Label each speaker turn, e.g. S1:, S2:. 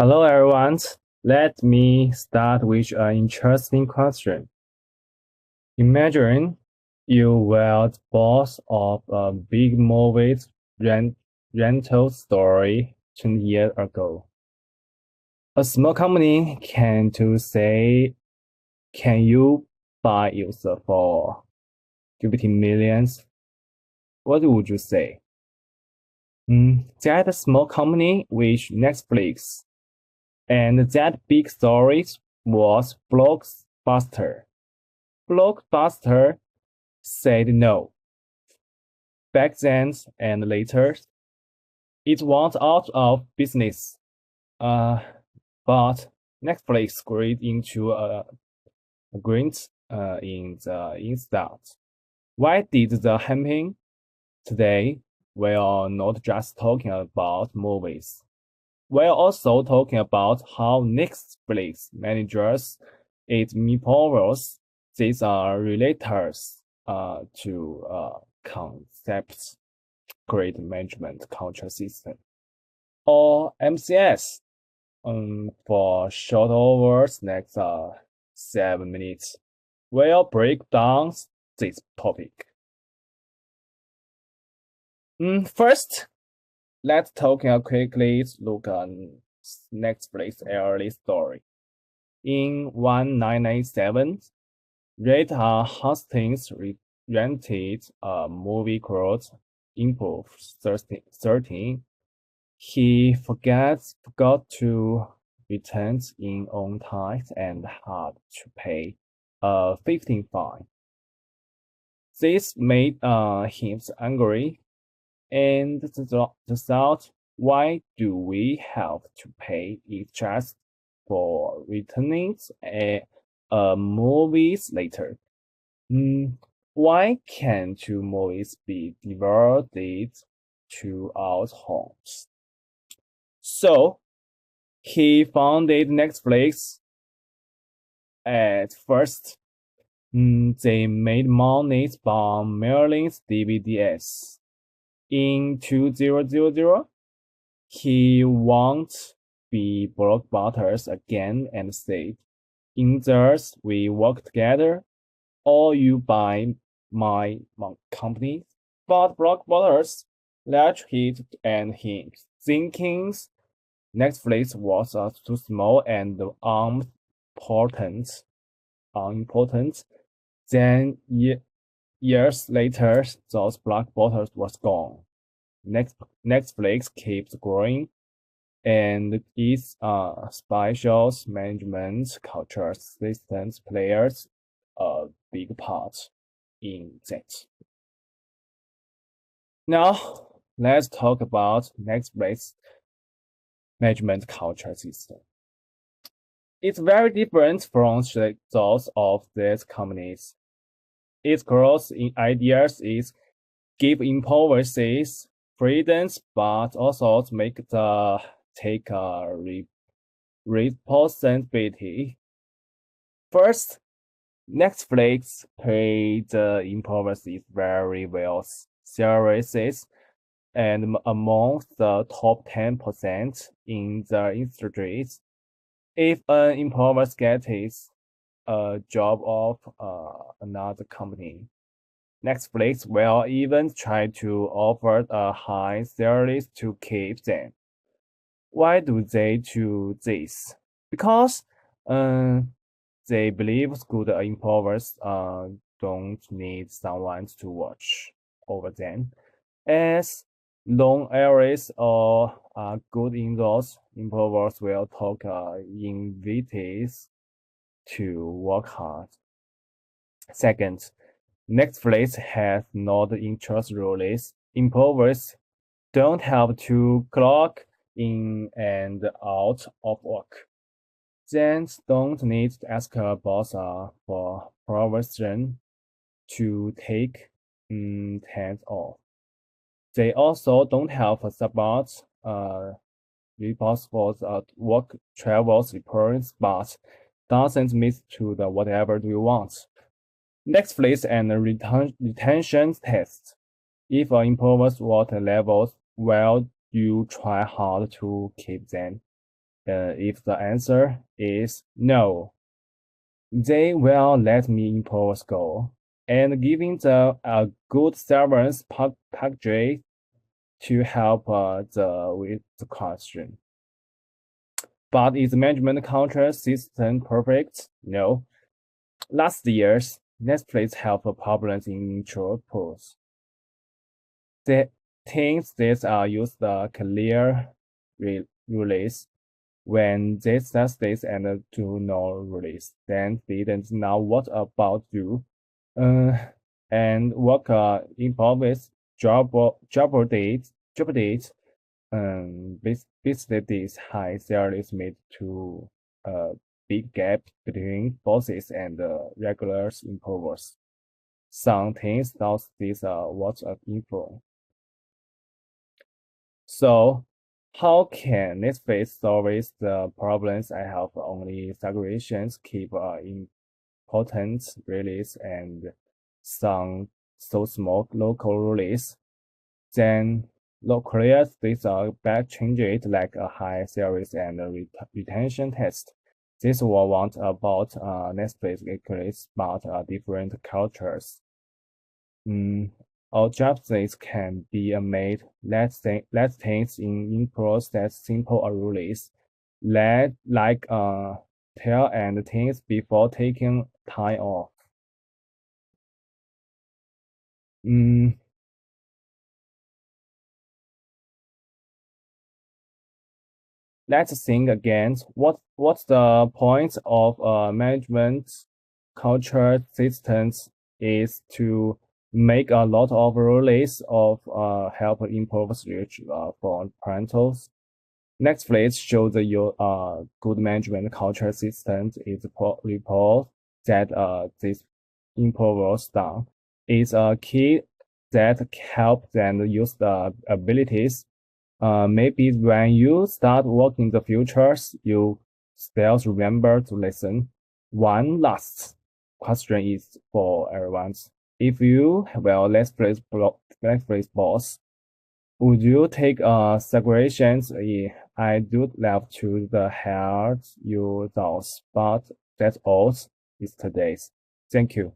S1: Hello, everyone. Let me start with an interesting question. Imagine you were the boss of a big movie rental story 20 years ago. A small company came to say, can you buy user for 50 millions? What would you say? That small company with Netflix and that big story was Blockbuster. Blockbuster said no. Back then and later, it went out of business. Uh, but Netflix grew into a grant in the instead. Why did that happen? Today, we are not just talking about movies. We are also talking about how Netflix manages its employees. These are related to concepts, Great Management Control System, or MCS. For short hours next 7 minutes, we'll break down this topic. First, let's talk a quickly look at Netflix early story. In 1997, Reed Hastings rented a movie called Impulse 13. He forgot to return in on time and had to pay a 15 fine. This made him angry, and the thought, why do we have to pay it just for returning a movies later? Why can't two movies be delivered to our homes? So he founded Netflix. At first, they made money by mailing DVDs. In 2000, he won't be blockbusters again and said, either we work together or you buy my company. But blockbusters large hit and him thinking Netflix was too small and unimportant. Then years later, those blockbusters was gone. Netflix keeps growing, and its special management culture systems players a big part in that. Now, let's talk about Netflix management culture system. It's very different from those of these companies. Its growth in ideas is give employees freedoms, but also make the take a responsibility. First, Netflix paid the employees very well services and among the top 10% in the industry. If an employee gets a job of another company, Netflix will even try to offer a high salary to keep them. Why do they do this? Because they believe good employers don't need someone to watch over them. As long areas are good indoors, employers will talk invited to work hard. Second, Netflix has not interest rules. Employers don't have to clock in and out of work. Then don't need to ask a boss for permission to take hands off. They also don't have a support reports for work travels reports, but doesn't miss to the whatever do you want. Netflix and retention tests. If an employee's water levels well, you try hard to keep them. If the answer is no, they will let me impose go and giving the a good servants package to help with the question. But is management control system perfect? No. Last year's Netflix have problems in intro pools. The things that use the clear release when they start this and do no release, then didn't know what about you. Uh, and what involves job dates, basically this high salaries made to a big gap between bosses and regular employees. Some things thought this was an info. So how can Netflix solve the problems I have only segregations keep important release and some so small local release? Then locally these are back changes like a high series and a retention test. This will want about Netflix equals about different cultures. Objectives can be made. Let's things in process simple a release. Let like tell and things before taking time off. Mm, let's think again. What's the point of management culture systems is to make a lot of release of help improve reach for parentals. Netflix shows your good management culture system is report that this improves down is a key that help them use the abilities. Maybe when you start working the futures, you still remember to listen. One last question is for everyone. If you well, let's place boss. Would you take segregations? I do love to the heart you thoughts, but that's all is today's. Thank you.